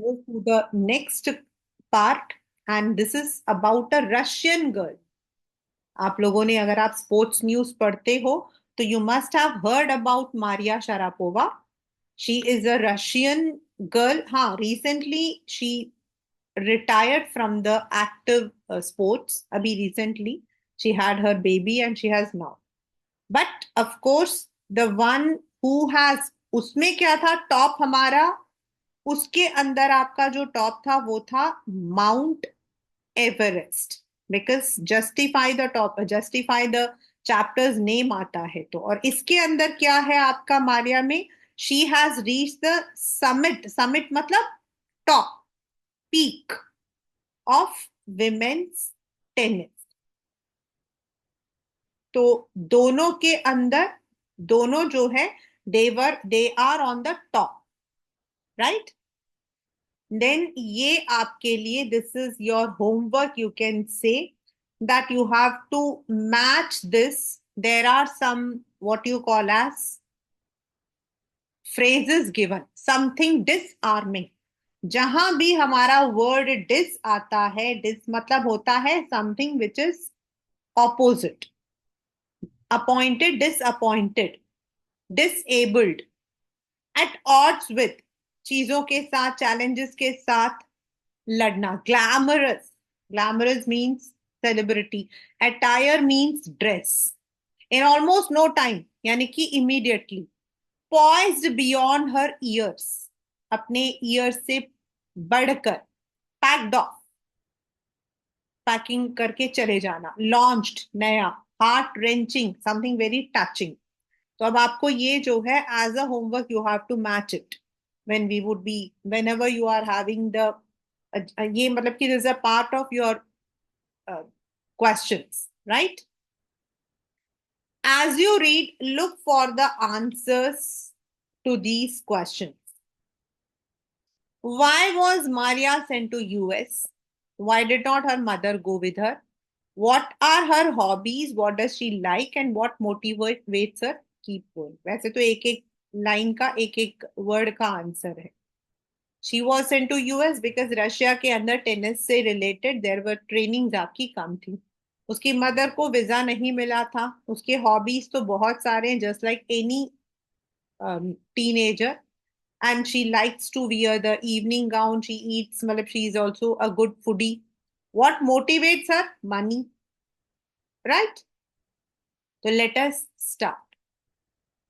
move to the next part, and this is about a Russian girl. आप लोगों ने, अगर आप स्पोर्ट्स न्यूज पढ़ते हो, तो you must have heard about Maria Sharapova. She is a Russian girl. हाँ, recently she retired from the active sports. Abhi recently she had her baby and she has now. But of course, the one who has, उसमें क्या था top हमारा, उसके अंदर आपका जो top था वो था mount Everest. Because justify the top, justify the chapters name आता है. तो और इसके अंदर क्या है आपका मारिया में, she has reach the summit. Summit मतलब top, peak of women's tennis. तो दोनों के अंदर, दोनों जो है, they are on the top, right. Then ये आपके लिए, this is your homework, you can say that you have to match this. There are some what you call as phrases given, something disarming. जहां भी हमारा word dish आता है, dish मतलब होता है something which is opposite. Appointed, disappointed, disabled, at odds with, चीजों के साथ, चैलेंजेस के साथ लड़ना. Glamorous, glamorous means celebrity. Attire means dress. In almost no time, यानी कि immediately. Poised beyond her years, अपने ईयर्स से बढ़कर. पैक्ड ऑफ, पैकिंग करके चले जाना. लॉन्च्ड, नया. Heart wrenching, something very touching. तो अब आपको ये जो है as a homework, you have to match it when we would be, whenever you are having the, ये मतलब कि this a part of your questions, right. As you read, look for the answers to these questions. Why was Maria sent to US? Why did not her mother go with her? What are her hobbies? What does she like? And what motivates her keep going? वैसे तो एक एक line का एक एक word का answer है. She was sent to US because Russia के अंदर टेनिस से रिलेटेड देयर वर ट्रेनिंग आपकी कम थी. उसकी मदर को वीजा नहीं मिला था. उसके हॉबीज तो बहुत सारे हैं, just like any teenager. And she likes to wear the evening gown. She eats, मतलब she is also a good foodie. What motivates her? Money, right? So let us start.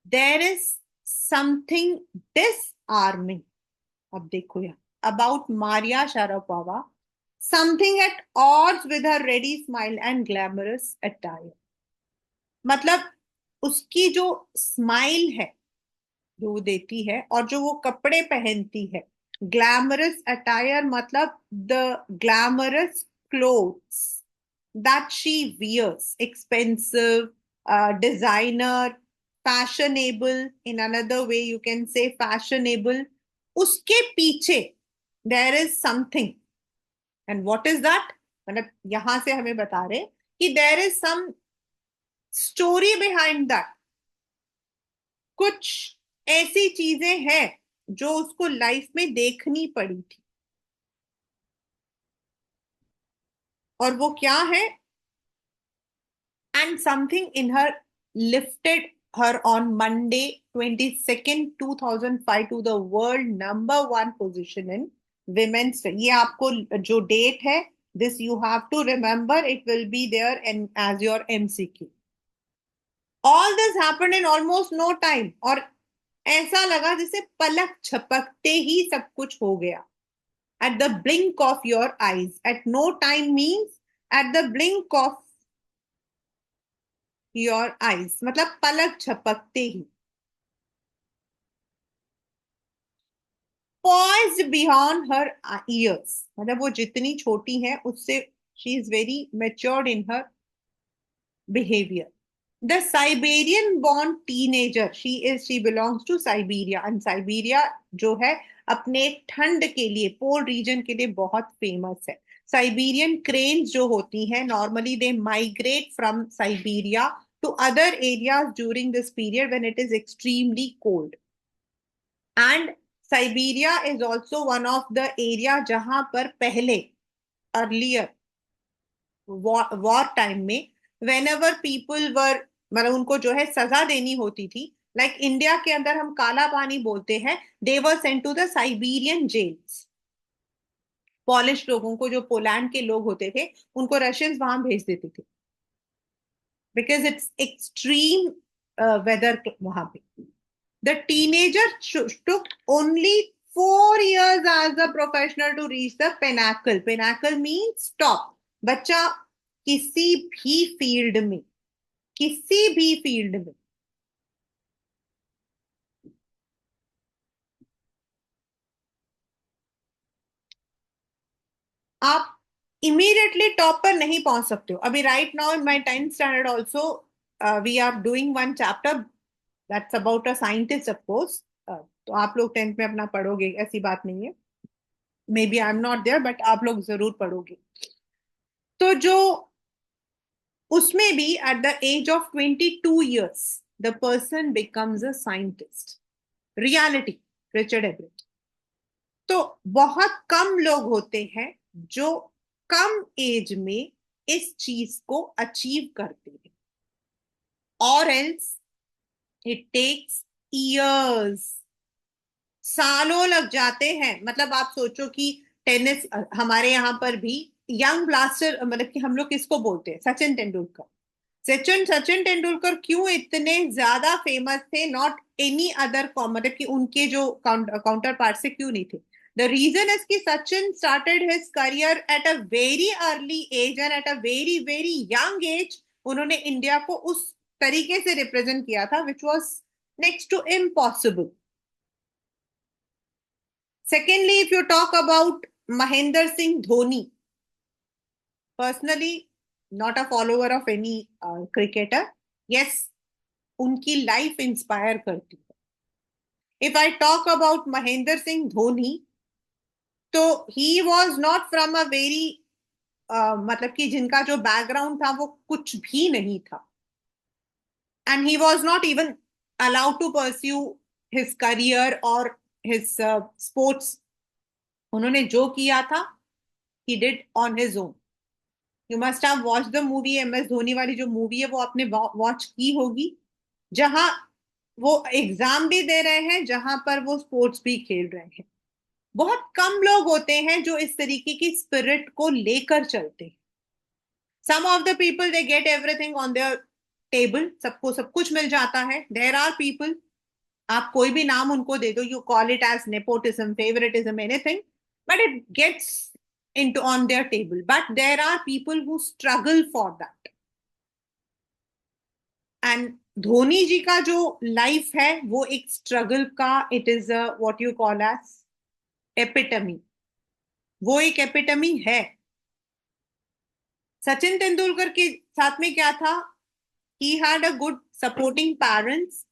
There is something disarming. अब देखो यहाँ about Maria Sharapova. Something at odds with her ready smile and glamorous attire. मतलब उसकी जो smile है जो वो देती है, और जो वो कपड़े पहनती है. ग्लैमरस अटायर मतलब the glamorous clothes that she wears. Expensive, designer, fashionable. In another way you can say fashionable. उसके पीछे there is something. And what is that? मतलब यहां से हमें बता रहे कि there is some story behind that. कुछ ऐसी चीजें हैं जो उसको लाइफ में देखनी पड़ी थी. और वो क्या है? And something in her lifted her on Monday 22nd 2005 to the world number 1 position in women's. ये आपको जो डेट है, this you have to remember. It will be there and as your MCQ. All this happened in almost no time. और ऐसा लगा जैसे पलक झपकते ही सब कुछ हो गया. at the blink of your eyes. At no time means at the blink of your eyes. मतलब पलक झपकते ही. Poised beyond her ears. मतलब वो जितनी छोटी है उससे she is very matured in her behavior. The Siberian born teenager. She belongs to Siberia. And Siberia जो है अपने ठंड के लिए, पोल रीजन के लिए बहुत फेमस है. साइबेरियन क्रेन्स जो होती हैं, normally they migrate from Siberia to other areas during this period when it is extremely cold. And Siberia is also one of the area जहां पर पहले अर्लियर वॉर टाइम में वेन एवर पीपल वर, मतलब उनको जो है सजा देनी होती थी, लाइक इंडिया के अंदर हम काला पानी बोलते हैं, they were sent to the Siberian jails. Polish लोगों को, जो पोलैंड के लोग होते थे, उनको रशियंस वहां भेज देते थे बिकॉज इट्स एक्सट्रीम वेदर वहां पे। The teenager took only 4 years as a professional to reach the pinnacle. Pinnacle means top. बच्चा किसी भी फील्ड में, किसी भी फील्ड में, आप इमीडिएटली टॉप पर नहीं पहुंच सकते हो। अभी right now in my 10th standard also we are doing one chapter that's about a scientist of course. तो आप लोग 10th में अपना पढ़ोगे, ऐसी बात नहीं है, may be I am not there, but आप लोग जरूर पढ़ोगे। तो जो उसमें भी at the age of 22 years the person becomes a scientist. Reality, Richard Everett. तो बहुत कम लोग होते हैं जो कम एज में इस चीज को अचीव करते हैं, और एल्स इट टेक्स इयर्स, सालों लग जाते हैं। मतलब आप सोचो कि टेनिस, हमारे यहाँ पर भी यंग ब्लास्टर, मतलब कि हम लोग किसको बोलते हैं, सचिन तेंदुलकर। सचिन सचिन तेंदुलकर क्यों इतने ज्यादा फेमस थे, नॉट एनी अदर, मतलब कि उनके जो काउंटर पार्ट से क्यों नहीं थे। द रीजन इज कि Sachin started his career at a very early age and at a very very young age उन्होंने इंडिया को उस तरीके से रिप्रेजेंट किया था which was next to impossible. Secondly, if you talk about Mahendra Singh Dhoni, personally, not a follower of any cricketer, yes, उनकी life inspire करती है। If I talk about Mahendra Singh Dhoni, तो he was not from a very, मतलब कि जिनका जो background था वो कुछ भी नहीं था, and he was not even allowed to pursue his career और हिज स्पोर्ट्स। उन्होंने जो किया था, he did on his own. You must have watch the movie MS Dhoni वाली, जो मूवी है वो आपने वॉच की होगी, जहां वो एग्जाम भी दे रहे हैं, जहां पर वो स्पोर्ट्स भी खेल रहे हैं। बहुत कम लोग होते हैं जो इस तरीके की स्पिरिट को लेकर चलते हैं। Some of the people they get everything on their table, सबको सब कुछ मिल जाता है। देयर आर पीपल, आप कोई भी नाम उनको दे दो, you call it as nepotism, favouritism, anything, but it gets into on their table. But there are people who struggle for that. And Dhoni ji का जो लाइफ है वो एक स्ट्रगल का, it is a what you call as epitome. वो एक epitome है। सचिन तेंदुलकर के साथ में क्या था, he had a good supporting parents,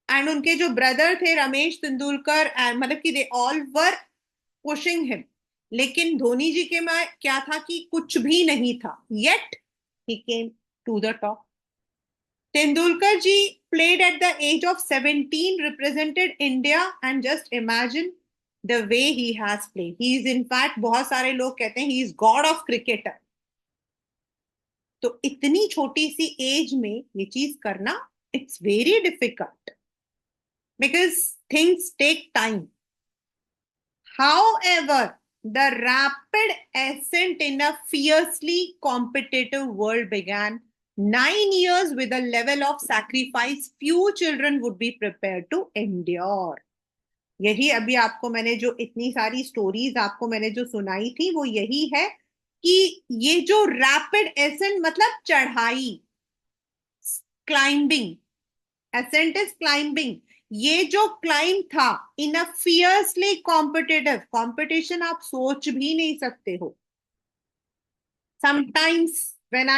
and उनके जो ब्रदर थे रमेश तेंदुलकर, मतलब कि they all were pushing him. लेकिन धोनी जी के में क्या था कि कुछ भी नहीं था, yet he came to the top. Tendulkar ji played at the age of 17, represented India, and just imagine the way he has played. He is in fact, बहुत सारे लोग कहते हैं he is god of cricketer। तो इतनी छोटी सी एज में ये चीज करना, it's very difficult because things take time. However, the rapid ascent in a fiercely competitive world began 9 years with a level of sacrifice few children would be prepared to endure. यही अभी आपको मैंने जो इतनी सारी स्टोरीज आपको मैंने जो सुनाई थी, वो यही है कि ये जो रैपिड एसेंट मतलब चढ़ाई, क्लाइंबिंग, एसेंट इज क्लाइंबिंग, ये जो क्लाइंब था इन अ फियर्सली कॉम्पिटिटिव कंपटीशन, आप सोच भी नहीं सकते हो। Sometimes when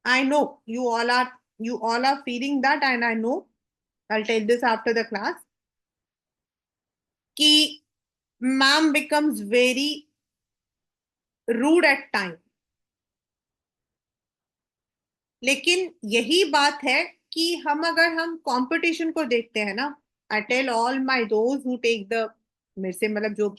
I know you all are feeling that, and I know I'll tell this after the class, कि ma'am becomes very rude at time। लेकिन यही बात है कि हम अगर हम कंपटीशन को देखते हैं ना, I tell all my those who take the मेरे से मतलब जो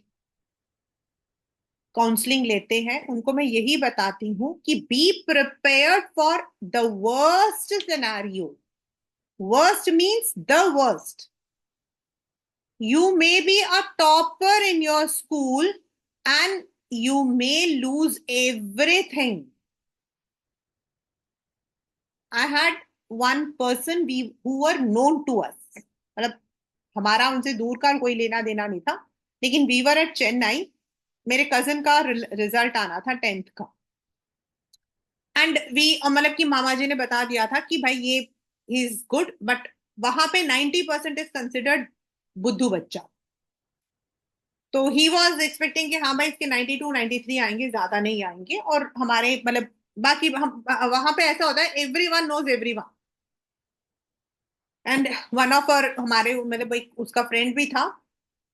काउंसलिंग लेते हैं उनको मैं यही बताती हूँ कि be prepared for the worst scenario. Worst means the worst. You may be a topper in your school and you may lose everything. I had one person who were known to us. मतलब हमारा उनसे दूर का कोई लेना देना नहीं था, लेकिन वी वर एट चेन्नई. मेरे कजिन का रिजल्ट आना था 10th का. एंड वी मतलब कि मामा जी ने बता दिया था कि भाई ये ही इज गुड, बट वहां पे 90% इज कंसिडर्ड बुद्धू बच्चा. तो ही वॉज एक्सपेक्टिंग कि हाँ भाई इसके 92 93 आएंगे, ज्यादा नहीं आएंगे. और हमारे मतलब बाकी हम वहां पे ऐसा होता है, every one knows every one. And one of और हमारे मतलब एक उसका फ्रेंड भी था.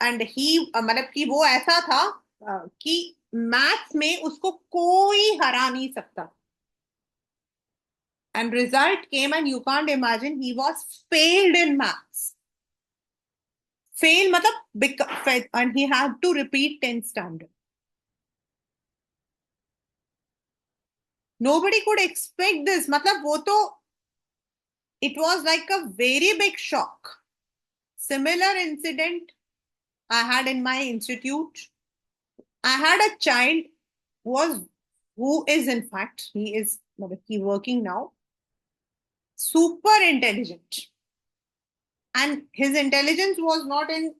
एंड ही मतलब कि वो ऐसा था कि मैथ्स में उसको कोई हरा नहीं सकता. And result came and you can't imagine he was failed in maths. Fail मतलब and he had to repeat 10th standard. Nobody could expect this. मतलब वो तो it was like a very big shock. Similar incident I had in my institute. I had a child who is in fact he working now, super intelligent, and his intelligence was not in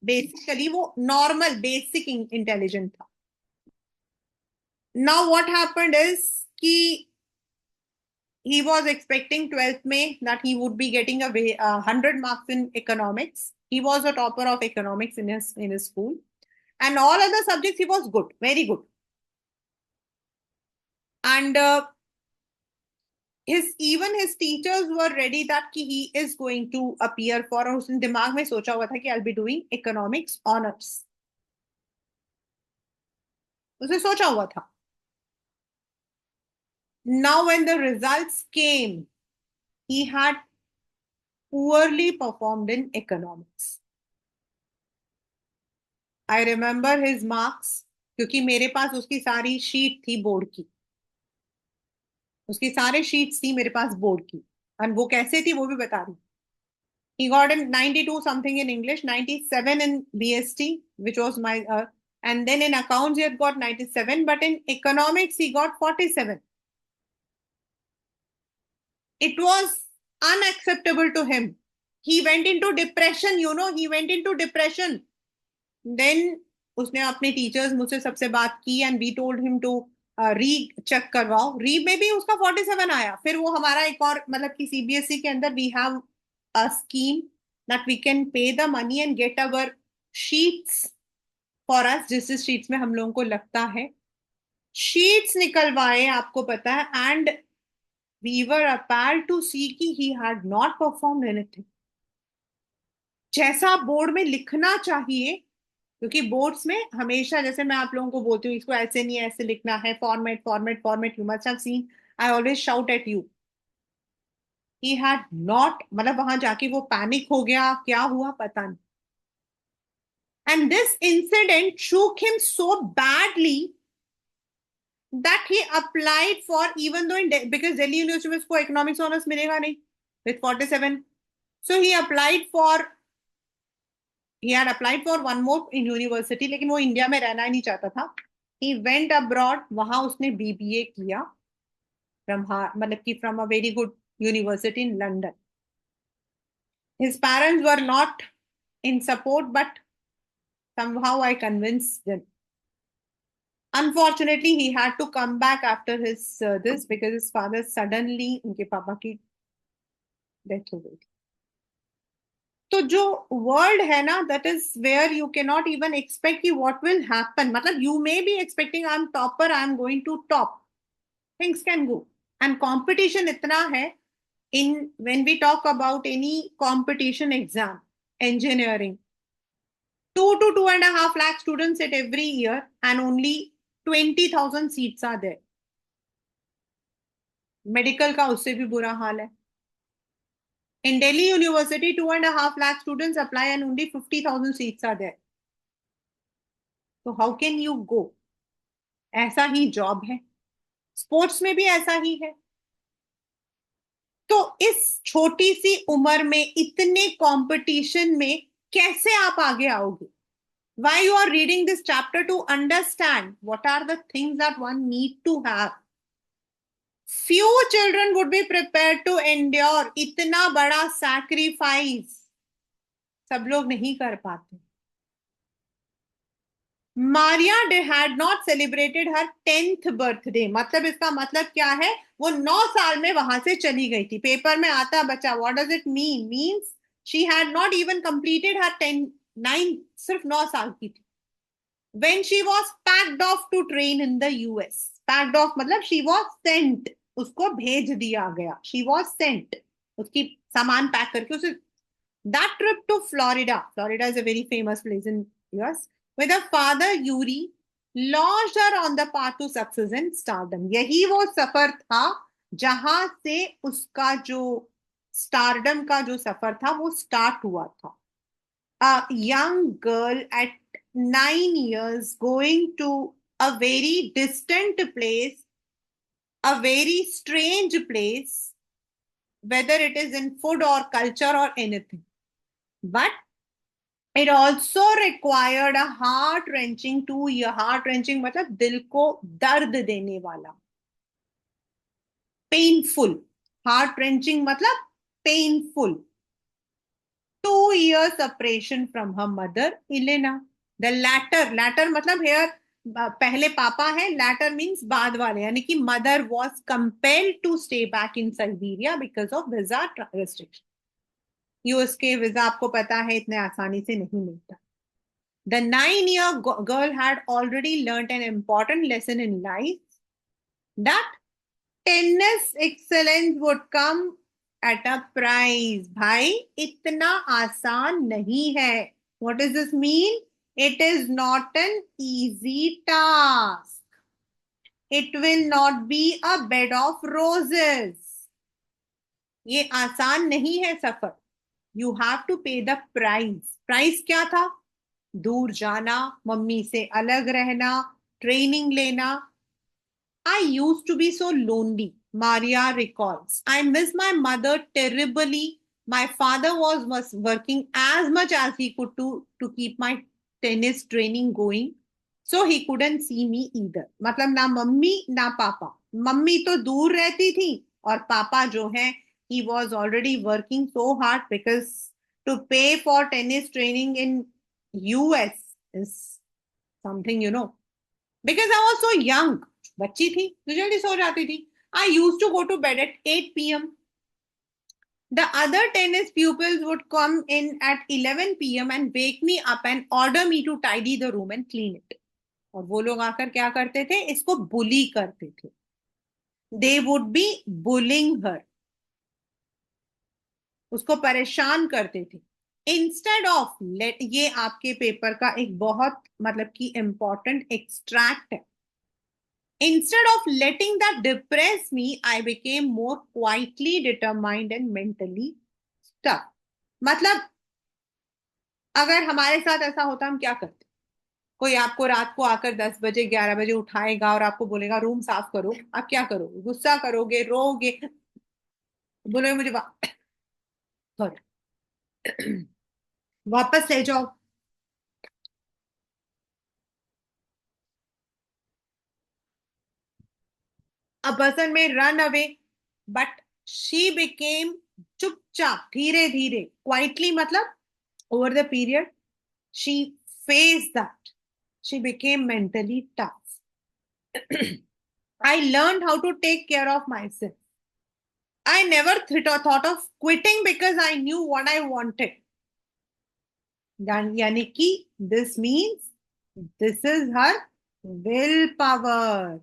basically वो normal basic intelligent था. Now what happened is कि he was expecting 12th May that he would be getting 100 marks in economics. He was a topper of economics in his school, and all other subjects he was good, very good. And his teachers were ready that he is going to appear for. और उसने दिमाग में सोचा हुआ था कि I'll be doing economics honors. उसने सोचा हुआ था. Now when the results came, he had poorly performed in economics. I remember his marks क्योंकि मेरे पास उसकी सारी शीट थी बोर्ड की. उसकी सारे शीट्स थी मेरे पास बोर्ड की. एंड वो कैसे थी वो भी बता रही. He got in 92 something in English, 97 in BST, which was my and then in accounts he had got 97, but in economics he got 47. It was unacceptable to him. He went into depression, he went into depression. Then उसने अपने teachers मुझसे सबसे बात की and we told him to recheck करवाओ. Re में भी उसका 47 आया. फिर वो हमारा एक और मतलब कि सीबीएसई के अंदर we have a scheme that we can pay the money and get our sheets for us, जिस शीट्स में हम लोगों को लगता है. शीट्स निकलवाए आपको पता है, एंड वी वर अपैल्ड टू सी कि he had not perform anything जैसा बोर्ड में लिखना चाहिए. क्योंकि बोर्ड्स में हमेशा जैसे मैं आप लोगों को बोलती हूँ इसको ऐसे नहीं ऐसे लिखना है, format format format. You must have seen I always shout at you. He had not मतलब वहां जाके वो पैनिक हो गया, क्या हुआ पता नहीं. And this incident shook him so badly that he applied for, even though because Delhi University में उसको economics honors मिलेगा नहीं with 47. So he had applied for one more in university, लेकिन वो इंडिया में रहना ही नहीं चाहता था. He went abroad. वहां उसने बीबीए किया मतलब कि from a very good university in London. His parents were not in support, but somehow I convinced them. Unfortunately, he had to come back after his this because his father suddenly उनके पापा की death हो गई थी. तो जो world है ना, that is where you can not even expect कि व्हाट विल हैपन. मतलब you may be expecting I am topper, I am going to top. Things can go. And competition इतना है in when we talk about any competition exam, engineering, 2 to 2.5 lakh students at every year and only 20,000 seats are there. Medical का उससे भी बुरा हाल है. In Delhi University, 2.5 lakh students apply and only 50,000 seats are there. तो how can you go? ऐसा ही job है, sports में भी ऐसा ही है। तो इस छोटी सी उम्र में इतने कंपटीशन में कैसे आप आगे आओगे? Why you are reading this chapter? To understand what are the things that one need to have. Few children would be prepared to endure इतना बड़ा sacrifice, सब लोग नहीं कर पाते। Maria de had not celebrated her 10th birthday, मतलब इसका मतलब क्या है? वो 9 साल में वहां से चली गई थी। पेपर में आता बच्चा, what does it mean? Means she had not even completed her 9, सिर्फ 9 साल की थी। when she was packed off to train in the US. Packed off मतलब she was sent, उसको भेज दिया गया। She was sent, उसकी सामान पैक करके उसे। That trip to Florida, Florida is a very famous place in US, with her father Yuri launched her on the path to success and stardom. यही वो सफर था जहां से उसका जो स्टारडम का जो सफर था वो स्टार्ट हुआ था। A young girl at 9 years going to a very distant place, a very strange place, whether it is in food or culture or anything. But it also required a heart wrenching 2 year, heart wrenching मतलब दिल को दर्द देने वाला, painful, heart wrenching मतलब painful 2 year separation from her mother, Elena. The latter मतलब here पहले पापा है, latter means बाद वाले, यानी कि mother was compelled to stay back in Siberia because of visa restriction. US के वीजा आपको पता है इतने आसानी से नहीं मिलता। The 9 year girl had already learned an important lesson in life, that tennis excellence would come at a price. भाई इतना आसान नहीं है। What does this mean? It is not an easy task. It will not be a bed of roses. ये आसान नहीं है सफर। You have to pay the price. Price क्या था? दूर जाना, मम्मी से अलग रहना, ट्रेनिंग लेना। I used to be so lonely, Maria recalls. I miss my mother terribly. My father was working as much as he could to keep my tennis training going. So he couldn't see me either. मतलब ना mummy ना पापा। Mummy तो दूर रहती थी और पापा जो है he was already working so hard because to pay for tennis training in US is something, because I was so young. बच्ची थी तो जल्दी सो जाती थी। I used to go to bed at 8 p.m. The other tennis pupils would come in at 11 p.m. and wake me up and order me to tidy the room and clean it. और वो लोग आकर क्या करते थे? इसको बुली करते थे। They would be bullying her. उसको परेशान करते थे। इंस्टेड ऑफ लेट, ये आपके पेपर का एक बहुत मतलब कि इंपॉर्टेंट एक्सट्रैक्ट है। Instead of letting that depress me, I became more quietly determined and mentally stuck. मतलब अगर हमारे साथ ऐसा होता हम क्या करते? कोई आपको रात को आकर 10 बजे 11 बजे उठाएगा और आपको बोलेगा रूम साफ करो, आप क्या करोगे? गुस्सा करोगे, रोगे, बोलोगे मुझे sorry, वापस ले जाओ। A person may run away, but she became चुपचाप, धीरे धीरे, quietly मतलब over the period she faced that. She became mentally tough. I learned how to take care of myself. I never thought of quitting because I knew what I wanted. यानी कि this means this is her will power.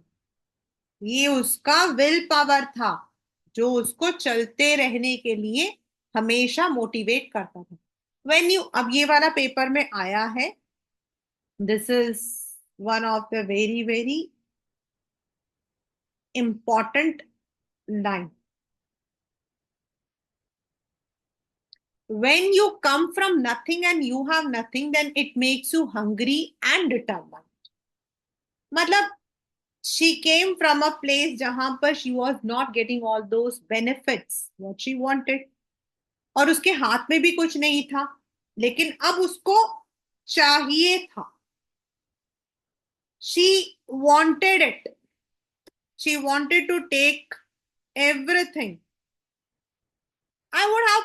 ये उसका will power था जो उसको चलते रहने के लिए हमेशा मोटिवेट करता था। When you, अब ये वाला पेपर में आया है, this is one of the very very important line. When you come from nothing and you have nothing, then it makes you hungry and determined. मतलब she came from a place जहां पर she was not getting all those benefits what she wanted, और उसके हाथ में भी कुछ नहीं था, लेकिन अब उसको चाहिए था. She wanted it. She wanted to take everything. I would have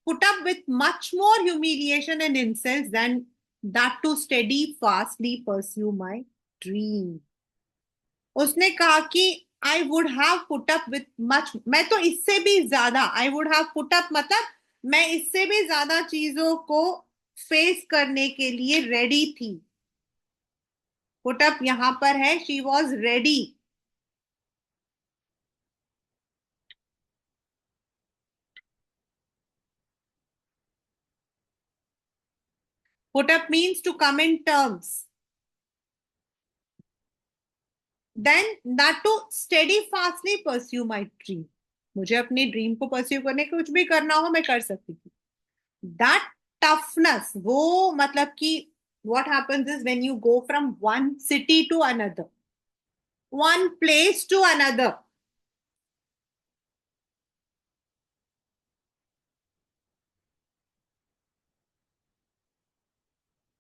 put up with much more humiliation and insults than that to steady fastly pursue my dream. उसने कहा कि I would have put up with much, मैं तो इससे भी ज्यादा, I would have put up मतलब मैं इससे भी ज्यादा चीजों को फेस करने के लिए रेडी थी. पुट अप यहां पर है, she was ready. Put up means to come in terms. Then that to steady fastly pursue my dream. मुझे अपनी ड्रीम को परस्यू करने कुछ भी करना हो मैं कर सकती थी. दैट टफनेस, वो मतलब कि what happens is when you go from one city to another, one place to another,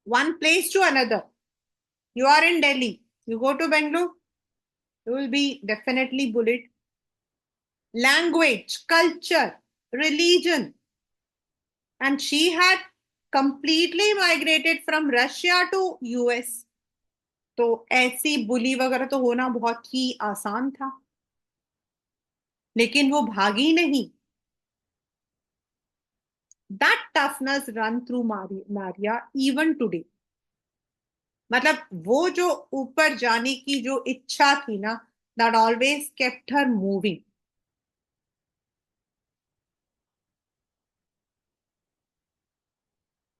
one place to another. You are in Delhi, you go to Bangalore, you will be definitely bullied. Language, culture, religion, and she had completely migrated from Russia to US. तो ऐसी बुली वगैरह तो होना बहुत ही आसान था, लेकिन वो भागी नहीं. That toughness run through Maria even today. मतलब वो जो ऊपर जाने की जो इच्छा थी ना, that always kept her moving.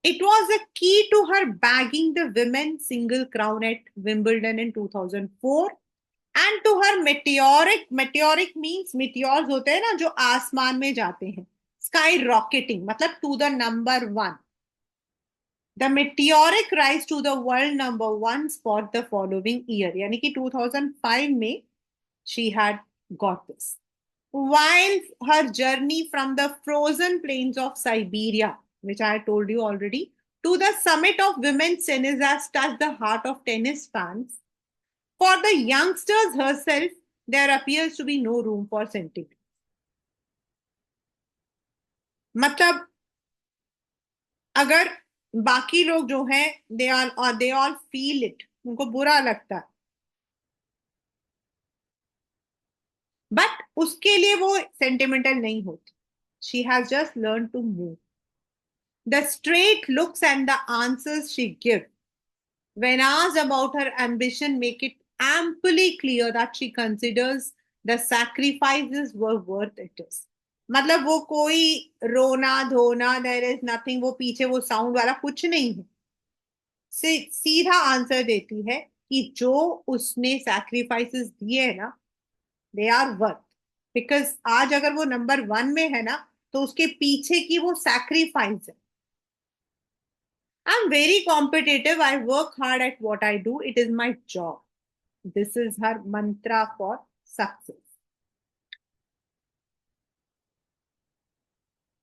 It was a key to her bagging the women's single crown at Wimbledon in 2004 and to her meteoric means meteors होते हैं ना जो आसमान में जाते हैं, sky rocketing मतलब to the number one. The meteoric rise to the world number one spot the following year, यानी कि 2005 में she had got this. While her journey from the frozen plains of Siberia, which I told you already, to the summit of women's tennis has touched the heart of tennis fans, for the youngsters herself, there appears to be no room for sentiment. मतलब अगर बाकी लोग जो हैं they all feel it, उनको बुरा लगता है, बट उसके लिए वो सेंटिमेंटल नहीं होती. She has just learn to move. The straight looks and the answers she gives when asked about her ambition make it amply clear that she considers the sacrifices were worth it is. मतलब वो कोई रोना धोना there is nothing, वो पीछे वो sound वाला कुछ नहीं है. सीधा आंसर देती है कि जो उसने सैक्रिफाइसेस दिए है ना, दे आर वर्थ. बिकॉज आज अगर वो नंबर वन में है ना, तो उसके पीछे की वो सैक्रिफाइस है. I'm very competitive. I work hard at what I do. It is my job. This is her mantra for success.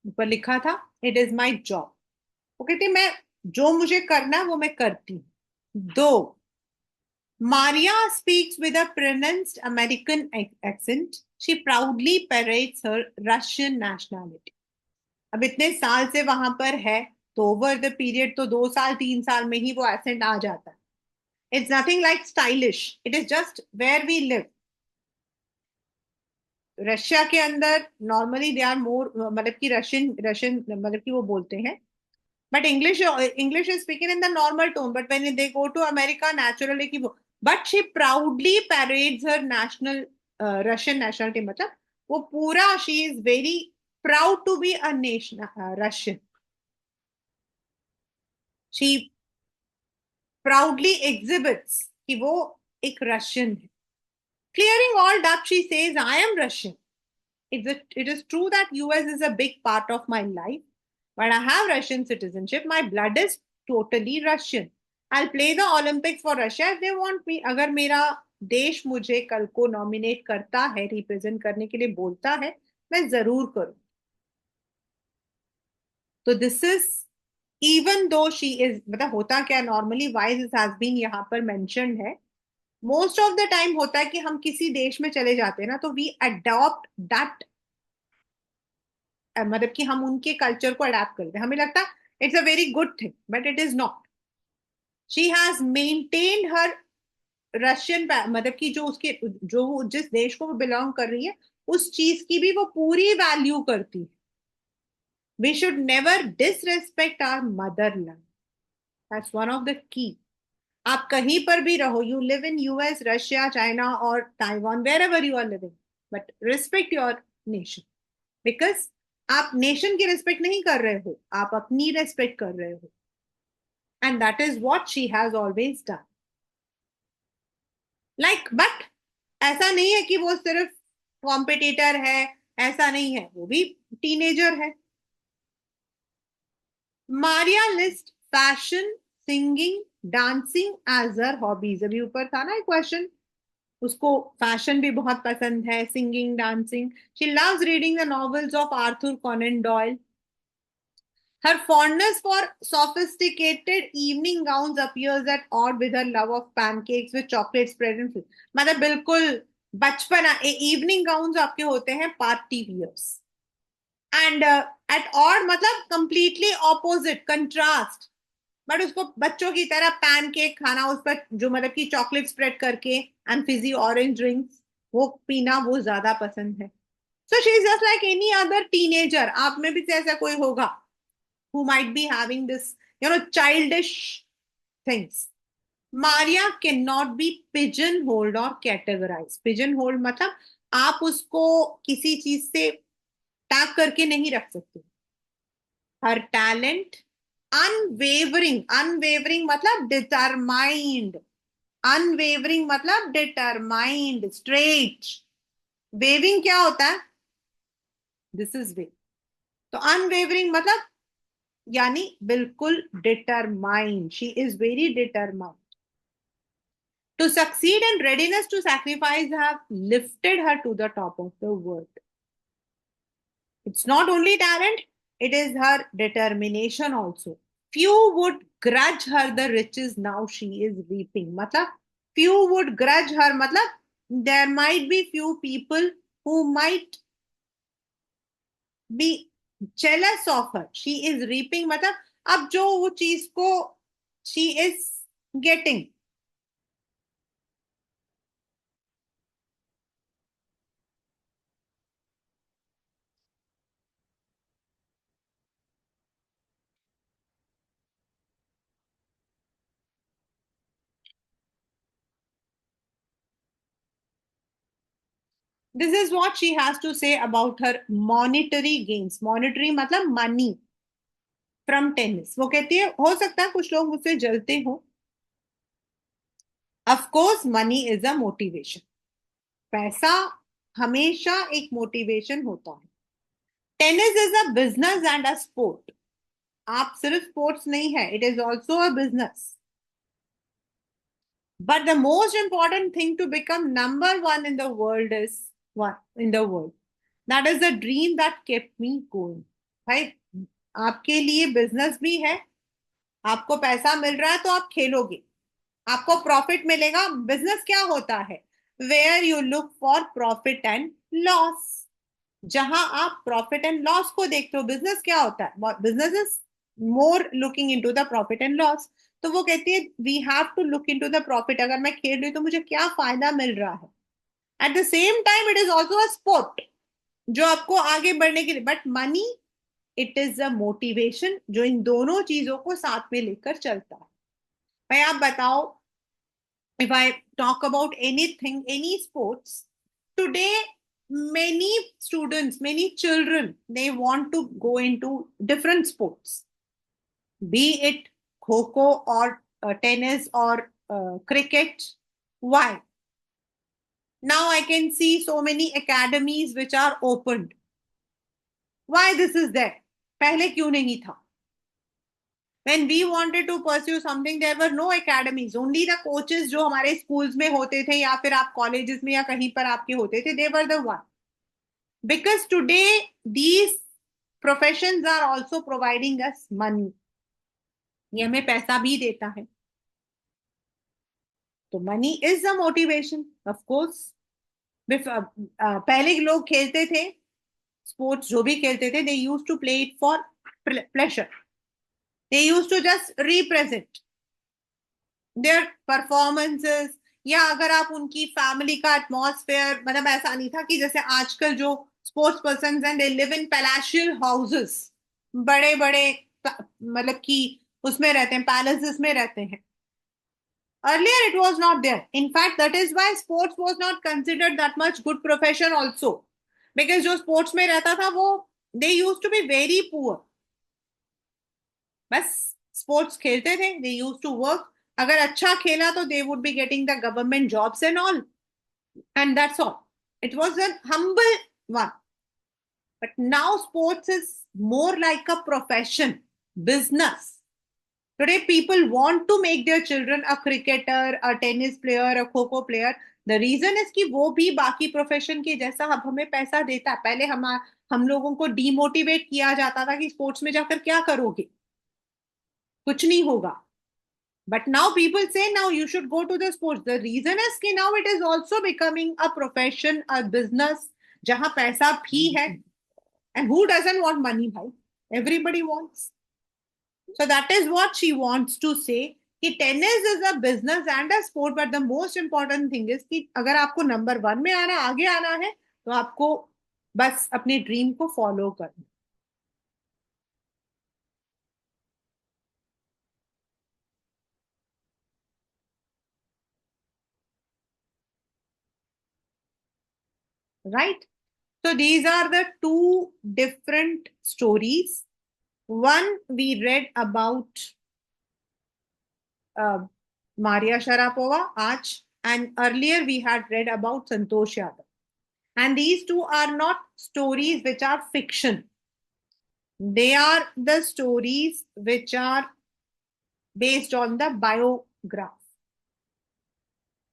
ऊपर लिखा था इट इज माई जॉब. वो कहती मैं जो मुझे करना है वो मैं करती हूँ. दो, Maria speaks with a pronounced American accent. She proudly parades her Russian nationality. अब इतने साल से वहां पर है, तो ओवर द पीरियड तो 2 साल 3 साल में ही वो एसेंट आ जाता है. It's nothing like stylish. It is just where we live. Russia के अंदर नॉर्मली दे आर मोर, मतलब कि रशियन रशियन मतलब कि वो बोलते हैं, but English is speaking in the normal tone. But when they go to America naturally की वो, but she proudly parades her national Russian nationality. मतलब वो पूरा she is very proud to be a nation Russian. She proudly exhibits कि वो एक Russian है. Clearing all doubt, she says, I am Russian. It is true that US is a big part of my life, but I have Russian citizenship. My blood is totally Russian. I'll play the Olympics for Russia if they want me. अगर मेरा देश मुझे कल को nominate करता है, represent करने के लिए बोलता है, मैं जरूर करूं. तो this is, even though she is, मतलब होता क्या normally, why this has been यहाँ पर मेंशन्ड है. मोस्ट ऑफ द टाइम होता है कि हम किसी देश में चले जाते हैं ना, तो वी अडॉप्ट दैट, मतलब कि हम उनके कल्चर को अडेप्ट करते हैं. हमें लगता है it's a very good thing, but it is not. She has maintained her Russian, मतलब कि जो उसके, जो वो जिस देश को वो बिलोंग कर रही है, उस चीज की भी वो पूरी वैल्यू करती है. We should never disrespect our motherland. That's one of the key. आप कहीं पर भी रहो, you live in US, Russia, China और Taiwan, wherever you are living, but respect your nation. Because आप नेशन की रिस्पेक्ट नहीं कर रहे हो, आप अपनी रेस्पेक्ट कर रहे हो. And that is what she has always done. Like but ऐसा नहीं है कि वो सिर्फ कॉम्पिटिटर है, ऐसा नहीं है, वो भी टीनेजर है. Maria list fashion, singing, dancing as her hobbies. अभी ऊपर था ना एक क्वेश्चन, उसको फैशन भी बहुत पसंद है, singing, dancing. She loves reading the novels of Arthur Conan Doyle. Her fondness for sophisticated evening gowns appears at odd with her love of pancakes with chocolate spread and fruit. मतलब बिल्कुल बचपना. Evening gowns आपके होते हैं party wears. And at odd मतलब completely opposite, contrast. But उसको बच्चों की तरह पैनकेक खाना, उस पर जो मतलब कि चॉकलेट स्प्रेड करके, एंड फिजी ऑरेंज ड्रिंक्स, वो पीना वो ज्यादा पसंद है. So she is just like any other teenager. आप में भी से ऐसा कोई होगा who might be having this, childish things. Maria cannot be pigeonholed or categorized. Pigeonholed मतलब आप उसको किसी चीज से टैग करके नहीं रख सकते. Her talent, unwavering. Unwavering मतलब determined. Unwavering मतलब determined, straight. Waving क्या होता है? This is way. तो unwavering मतलब यानी बिल्कुल determined. She is very determined. To succeed and readiness to sacrifice have lifted her to the top of the world. It's not only talent, it is her determination also. Few would grudge her the riches now she is reaping. मतलब few would grudge her मतलब there might be few people who might be jealous of her. She is reaping मतलब अब जो वो चीज को she is getting. This is what she has to say about her monetary gains. Monetary मतलब money from tennis. वो कहती है, हो सकता है कुछ लोग मुझसे जलते हो. Of course, money is a motivation. पैसा हमेशा एक मोटिवेशन होता है. Tennis is a business and a sport. आप सिर्फ स्पोर्ट्स नहीं है, it is also a business. But the most important thing to become number one in the world is one in the world. That is the dream that kept me going. भाई, आपके लिए business भी है, आपको पैसा मिल रहा है तो आप खेलोगे, आपको प्रॉफिट मिलेगा. बिजनेस क्या होता है? Where you look for profit and loss. जहां आप प्रॉफिट एंड लॉस को देखते हो, बिजनेस क्या होता है? Business is more looking into the profit and loss. तो वो कहती है we have to look into the profit. अगर मैं खेल रही हूँ तो मुझे क्या फायदा मिल रहा है. At the same time it is also a sport जो आपको आगे बढ़ने के लिए. But money, it is a motivation जो इन दोनों चीजों को साथ में लेकर चलता है. भाई आप बताओ, if I talk about anything, any sports, today many students, many children, they want to go into different sports, be it kho or tennis or cricket. Why? Now I can see so many academies which are opened. Why this is there? पहले क्यों नहीं था? When we wanted to pursue something, there were no academies. Only the coaches जो हमारे schools में होते थे या फिर आप colleges में या कहीं पर आपके होते थे, they were the one. Because today these professions are also providing us money. ये हमें पैसा भी देता है. तो money is the motivation, of course. पहले लोग खेलते थे, sports जो भी खेलते थे, they used to play it for pleasure. They used to just represent their performances. या अगर आप उनकी फैमिली का एटमॉस्फेयर, मतलब ऐसा नहीं था कि जैसे आजकल जो स्पोर्ट्स पर्सन हैं they live in palatial houses, बड़े बड़े मतलब कि उसमें रहते हैं, पैलेसेस में रहते हैं. Earlier it was not there. In fact, that is why sports was not considered that much good profession also. Because जो स्पोर्ट्स में रहता था वो they used to be very poor. बस स्पोर्ट्स खेलते थे, they used to work. अगर अच्छा खेला तो they would be getting the government jobs and all. And that's all. It was a humble one. But now sports is more like a profession, business. Today, people want to make their children a cricketer, a tennis player, a kho-kho player. The reason is कि वो भी बाकी profession के जैसा अब हमें पैसा देता है. पहले हम लोगों को डिमोटिवेट किया जाता था कि स्पोर्ट्स में जाकर क्या करोगे, कुछ नहीं होगा. But now people say now you should go to the sports. The reason is कि now it is also becoming a profession, a business, जहाँ पैसा भी है. And who doesn't want money, bhai? Everybody wants. So that is what she wants to say कि tennis is a business and a sport, but the most important thing is कि अगर आपको number 1 में आना, आगे आना है, तो आपको बस अपने ड्रीम को फॉलो करना. Right? So these are the two different stories. One we read about Maria Sharapova, Aaj, and earlier we had read about Santosh Yadav. And these two are not stories which are fiction. They are the stories which are based on the biograph.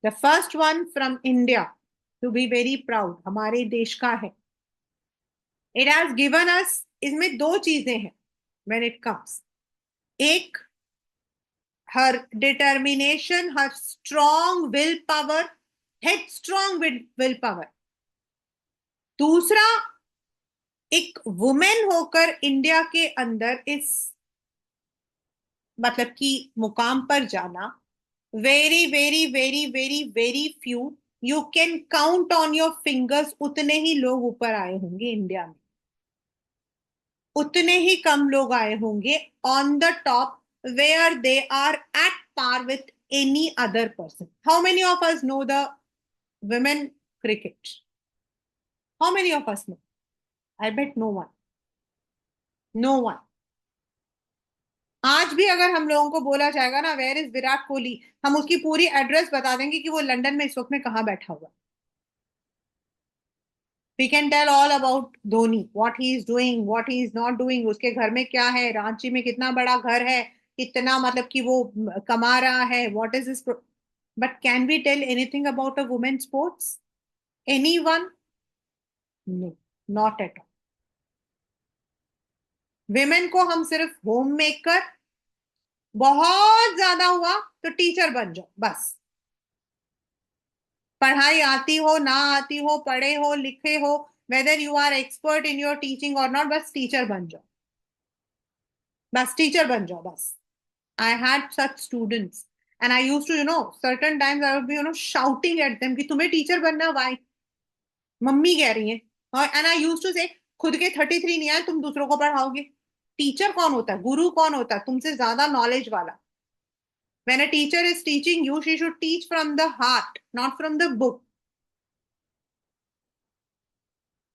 The first one from India, to be very proud, हमारे देश का है. It has given us, इसमें दो चीजें हैं when it comes. एक, her determination, her strong willpower, headstrong willpower. दूसरा, एक वुमेन होकर इंडिया के अंदर इस मतलब कि मुकाम पर जाना, very very very very very few, you can count on your fingers, उतने ही लोग ऊपर आए होंगे इंडिया में, उतने ही कम लोग आए होंगे on the top where they are at par with any other person. How many of us know the women cricket? How many of us know? I bet no one. No one. आज भी अगर हम लोगों को बोला जाएगा ना where is Virat Kohli, हम उसकी पूरी एड्रेस बता देंगे कि वो लंदन में इस वक्त में कहाँ बैठा हुआ. We can tell all about Dhoni, what he is doing, what he is not doing, उसके घर में क्या है, रांची में कितना बड़ा घर है, कितना मतलब कि वो कमा रहा है, what is this. But can we tell anything about a women sports? Anyone? No, not at all. Women को हम सिर्फ होम मेकर, बहुत ज्यादा हुआ तो टीचर बन जाओ बस. पढ़ाई आती हो ना आती हो, पढ़े हो लिखे हो, whether you are expert in your teaching और नॉट, बस टीचर बन जाओ, बस टीचर बन जाओ बस. I had such students and I used to certain times I would be shouting at them कि तुम्हें टीचर बनना, वाई? मम्मी कह रही है. और एंड आई यूज्ड टू से, खुद के 33 नहीं आए, तुम दूसरों को पढ़ाओगे? टीचर कौन होता है, गुरु कौन होता है तुमसे ज्यादा नॉलेज वाला? When a teacher is teaching you, she should teach from the heart, not from the book.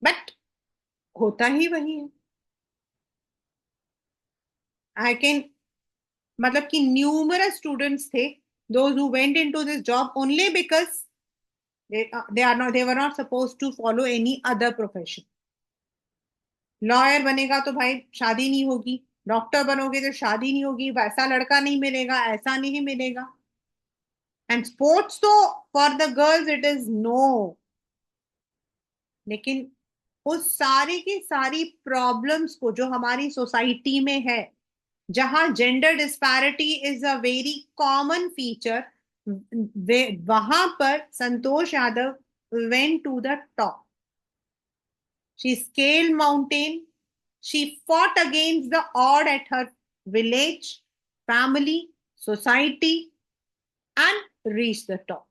But होता ही वही है. I can, मतलब कि numerous students थे, those who went into this job only because they were not supposed to follow any other profession. Lawyer बनेगा तो भाई शादी नहीं होगी, डॉक्टर बनोगे तो शादी नहीं होगी, वैसा लड़का नहीं मिलेगा, ऐसा नहीं मिलेगा। एंड स्पोर्ट्स तो for the girls it is no. लेकिन उस सारी की सारी प्रॉब्लम्स को जो हमारी सोसाइटी में है, जहां gender disparity is a very common feature, वहां पर Santosh Yadav went to the top. She scaled mountain, she fought against the odd at her village, family, society, and reached the top.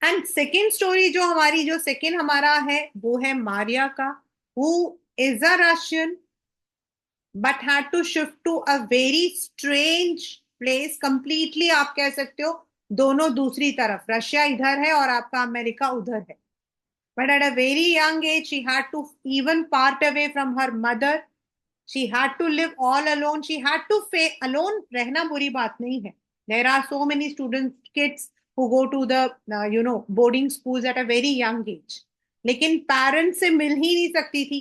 And second story जो हमारी, जो second हमारा है, वो है Maria का, who is a Russian but had to shift to a very strange place, completely आप कह सकते हो दोनों दूसरी तरफ, रशिया इधर है और आपका अमेरिका उधर है। But at a very young age she had to even part away from her mother, she had to live all alone, she had to face alone. रहना बुरी बात नहीं है, there are so many student kids who go to the boarding schools at a very young age, लेकिन parents से मिल ही नहीं सकती थी।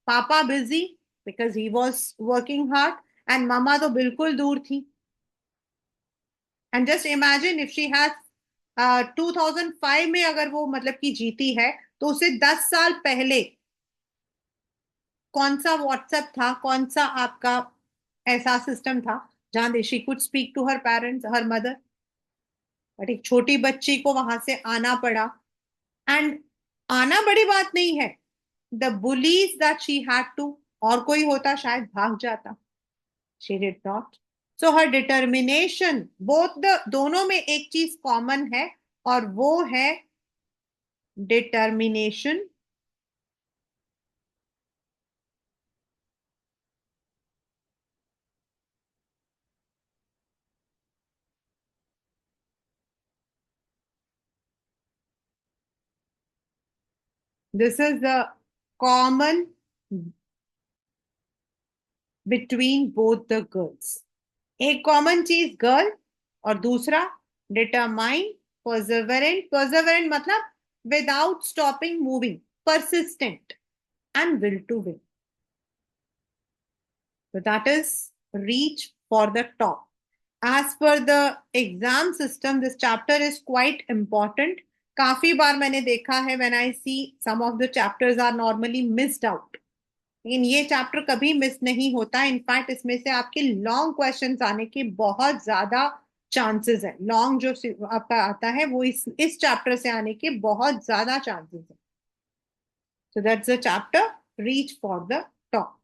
पापा busy because he was working hard, and मामा तो बिल्कुल दूर थी। And just imagine if she has 2005 में अगर वो मतलब कि जीती है, तो उसे 10 साल पहले कौन सा व्हाट्सएप था, कौन सा आपका ऐसा सिस्टम था जहां she could speak to her parents, her mother. But एक छोटी बच्ची को वहां से आना पड़ा, एंड आना बड़ी बात नहीं है, the bullies that she had to, और कोई होता शायद भाग जाता, she did not. So her determination, both the दोनों में एक चीज कॉमन है, और वो है determination. This is the common between both the girls. एक कॉमन चीज गर्ल, और दूसरा डिटरमाइन, परसेवरेंट। परसेवरेंट मतलब without stopping moving, persistent, and will to will. So that is reach for the top. As per the exam system, this chapter is quite important. काफी बार मैंने देखा है when I see some of the chapters are normally missed out. लेकिन ये chapter कभी miss नहीं होता। In fact इसमें से आपके लॉन्ग क्वेश्चंस आने के बहुत ज्यादा चांसेस है। लॉन्ग जो आपका आता है वो इस चैप्टर से आने के बहुत ज्यादा चांसेस है। So that's the chapter reach for the top.